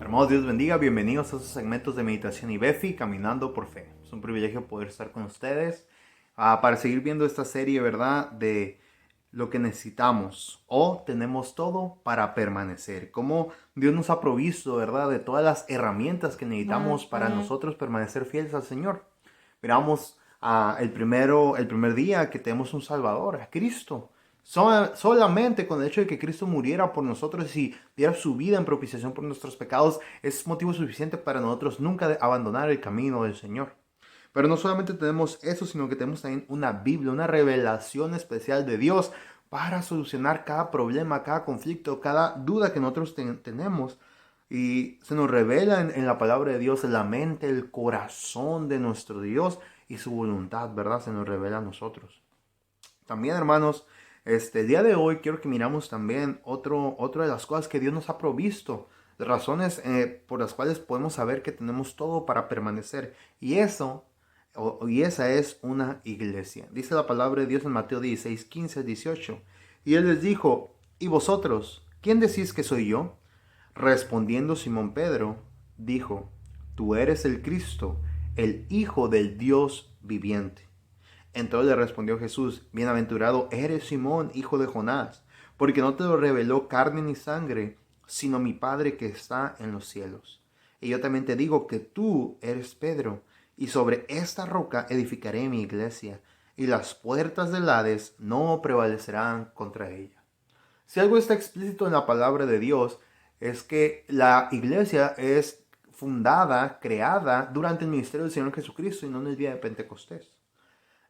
Hermanos, Dios bendiga, bienvenidos a estos segmentos de meditación y Befi, Caminando por Fe. Es un privilegio poder estar con ustedes para seguir viendo esta serie, ¿verdad? De lo que necesitamos o tenemos todo para permanecer. Cómo Dios nos ha provisto, ¿verdad? De todas las herramientas que necesitamos para nosotros permanecer fieles al Señor. Miramos el primer día que tenemos un Salvador, a Cristo. Solamente con el hecho de que Cristo muriera por nosotros y diera su vida en propiciación por nuestros pecados es motivo suficiente para nosotros nunca abandonar el camino del Señor. Pero no solamente tenemos eso, sino que tenemos también una Biblia, una revelación especial de Dios para solucionar cada problema, cada conflicto, cada duda que nosotros tenemos. Y se nos revela en la palabra de Dios la mente, el corazón de nuestro Dios y su voluntad, ¿verdad? Se nos revela a nosotros. También, hermanos, el día de hoy quiero que miramos también otra de las cosas que Dios nos ha provisto, de razones por las cuales podemos saber que tenemos todo para permanecer. Y esa es una iglesia. Dice la palabra de Dios en Mateo 16, 15 al 18. Y él les dijo, ¿y vosotros? ¿Quién decís que soy yo? Respondiendo Simón Pedro, dijo, tú eres el Cristo, el Hijo del Dios viviente. Entonces le respondió Jesús, bienaventurado eres Simón, hijo de Jonás, porque no te lo reveló carne ni sangre, sino mi Padre que está en los cielos. Y yo también te digo que tú eres Pedro, y sobre esta roca edificaré mi iglesia, y las puertas del Hades no prevalecerán contra ella. Si algo está explícito en la palabra de Dios, es que la iglesia es fundada, creada durante el ministerio del Señor Jesucristo y no en el día de Pentecostés.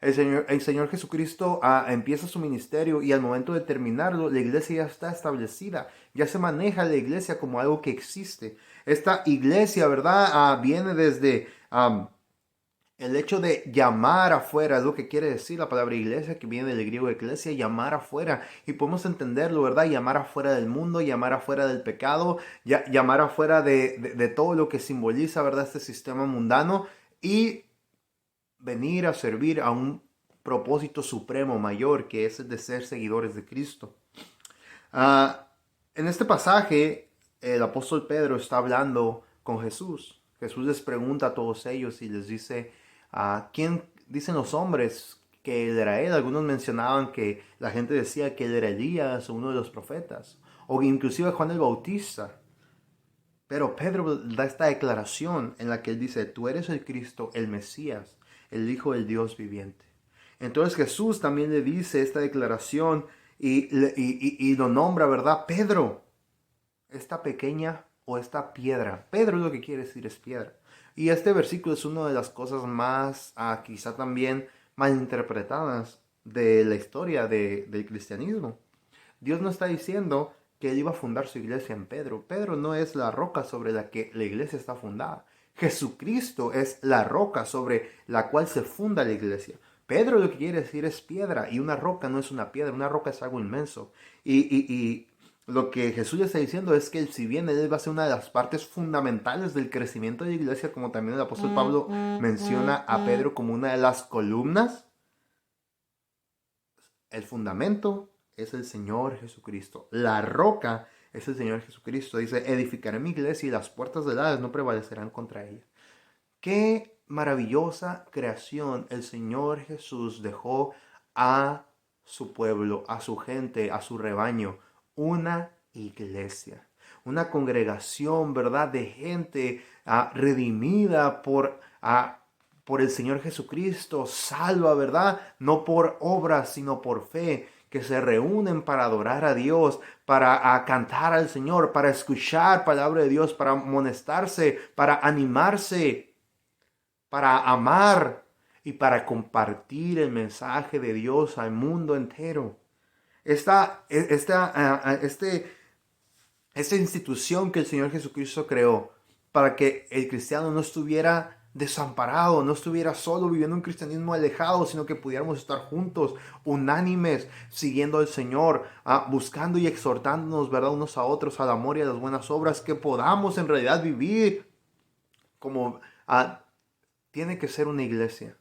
El Señor Jesucristo empieza su ministerio y al momento de terminarlo, la iglesia ya está establecida. Ya se maneja la iglesia como algo que existe. Esta iglesia, ¿verdad? Viene desde el hecho de llamar afuera, es lo que quiere decir la palabra iglesia, que viene del griego eclesia, llamar afuera. Y podemos entenderlo, ¿verdad? Llamar afuera del mundo, llamar afuera del pecado, llamar afuera de todo lo que simboliza, ¿verdad? Este sistema mundano. Y venir a servir a un propósito supremo mayor, que es el de ser seguidores de Cristo. Ah, en este pasaje, el apóstol Pedro está hablando con Jesús. Jesús les pregunta a todos ellos y les dice, ¿quién dicen los hombres que él era él? Algunos mencionaban que la gente decía que él era Elías o uno de los profetas, o inclusive Juan el Bautista. Pero Pedro da esta declaración en la que él dice, tú eres el Cristo, el Mesías, el Hijo del Dios viviente. Entonces Jesús también le dice esta declaración y lo nombra, ¿verdad? Pedro, esta pequeña o esta piedra. Pedro lo que quiere decir es piedra. Y este versículo es una de las cosas más, quizá también malinterpretadas de la historia del cristianismo. Dios no está diciendo que él iba a fundar su iglesia en Pedro. Pedro no es la roca sobre la que la iglesia está fundada. Jesucristo es la roca sobre la cual se funda la iglesia. Pedro lo que quiere decir es piedra y una roca no es una piedra, una roca es algo inmenso. Y lo que Jesús le está diciendo es que si bien él va a ser una de las partes fundamentales del crecimiento de la iglesia, como también el apóstol Pablo menciona a Pedro como una de las columnas, el fundamento es el Señor Jesucristo. La roca es el Señor Jesucristo. Dice, edificaré mi iglesia y las puertas del Hades no prevalecerán contra ella. Qué maravillosa creación el Señor Jesús dejó a su pueblo, a su gente, a su rebaño. Una iglesia, una congregación, ¿verdad? De gente redimida por el Señor Jesucristo, salva, ¿verdad? No por obras, sino por fe, que se reúnen para adorar a Dios, para cantar al Señor, para escuchar palabra de Dios, para amonestarse, para animarse, para amar y para compartir el mensaje de Dios al mundo entero. Esta institución que el Señor Jesucristo creó para que el cristiano no estuviera desamparado, no estuviera solo viviendo un cristianismo alejado, sino que pudiéramos estar juntos, unánimes, siguiendo al Señor, buscando y exhortándonos, ¿verdad?, unos a otros al amor y a las buenas obras, que podamos en realidad vivir como tiene que ser una iglesia.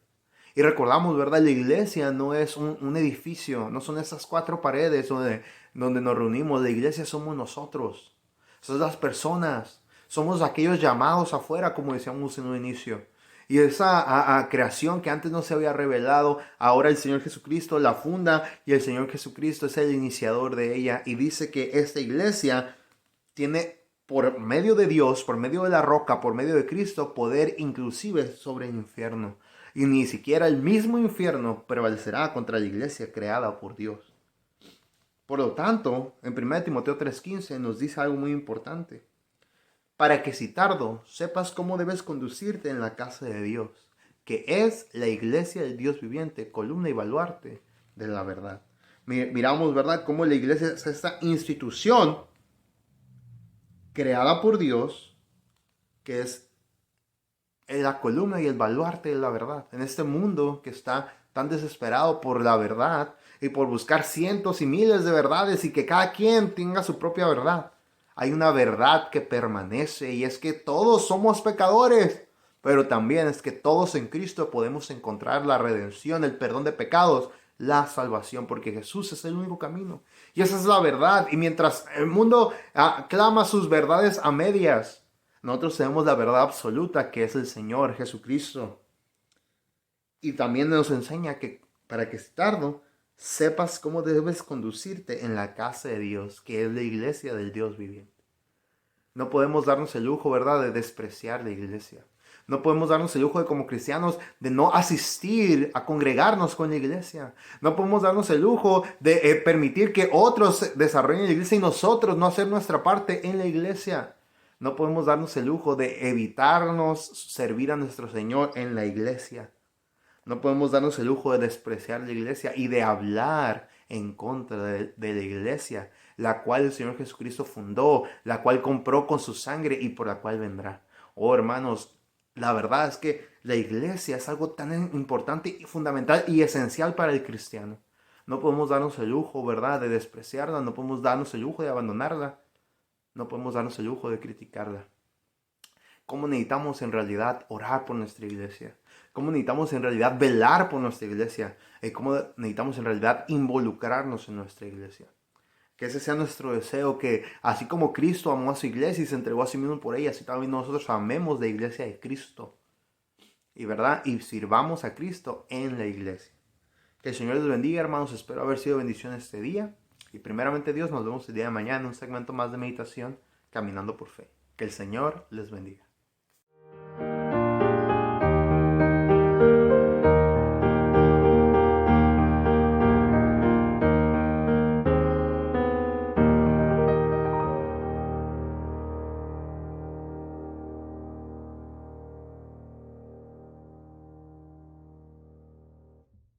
Y recordamos, ¿verdad? La iglesia no es un edificio, no son esas cuatro paredes donde nos reunimos. La iglesia somos nosotros, son las personas, Somos aquellos llamados afuera, como decíamos en un inicio. Y esa creación que antes no se había revelado, ahora el Señor Jesucristo la funda y el Señor Jesucristo es el iniciador de ella. Y dice que esta iglesia tiene por medio de Dios, por medio de la roca, por medio de Cristo, poder inclusive sobre el infierno. Y ni siquiera el mismo infierno prevalecerá contra la iglesia creada por Dios. Por lo tanto, en 1 Timoteo 3:15 nos dice algo muy importante. Para que si tardo, sepas cómo debes conducirte en la casa de Dios, que es la iglesia del Dios viviente, columna y baluarte de la verdad. Miramos, ¿verdad?, cómo la iglesia es esta institución creada por Dios, que es la columna y el baluarte de la verdad. En este mundo que está tan desesperado por la verdad y por buscar cientos y miles de verdades y que cada quien tenga su propia verdad, hay una verdad que permanece y es que todos somos pecadores, pero también es que todos en Cristo podemos encontrar la redención, el perdón de pecados, la salvación, porque Jesús es el único camino. Y esa es la verdad. Y mientras el mundo clama sus verdades a medias, nosotros tenemos la verdad absoluta, que es el Señor Jesucristo. Y también nos enseña que para que si tardo, sepas cómo debes conducirte en la casa de Dios, que es la iglesia del Dios viviente. No podemos darnos el lujo, ¿verdad?, de despreciar la iglesia. No podemos darnos el lujo de, como cristianos, de no asistir a congregarnos con la iglesia. No podemos darnos el lujo de permitir que otros desarrollen la iglesia y nosotros no hacer nuestra parte en la iglesia. No podemos darnos el lujo de evitarnos servir a nuestro Señor en la iglesia. No podemos darnos el lujo de despreciar la iglesia y de hablar en contra de la iglesia, la cual el Señor Jesucristo fundó, la cual compró con su sangre y por la cual vendrá. Oh, hermanos, la verdad es que la iglesia es algo tan importante y fundamental y esencial para el cristiano. No podemos darnos el lujo, ¿verdad?, de despreciarla, no podemos darnos el lujo de abandonarla, no podemos darnos el lujo de criticarla. ¿Cómo necesitamos en realidad orar por nuestra iglesia? ¿Cómo necesitamos en realidad velar por nuestra iglesia? ¿Cómo necesitamos en realidad involucrarnos en nuestra iglesia? Que ese sea nuestro deseo, que así como Cristo amó a su iglesia y se entregó a sí mismo por ella, así también nosotros amemos la iglesia de Cristo. Y verdad, y sirvamos a Cristo en la iglesia. Que el Señor les bendiga, hermanos. Espero haber sido bendición este día. Y primeramente Dios, nos vemos el día de mañana en un segmento más de meditación, Caminando por Fe. Que el Señor les bendiga.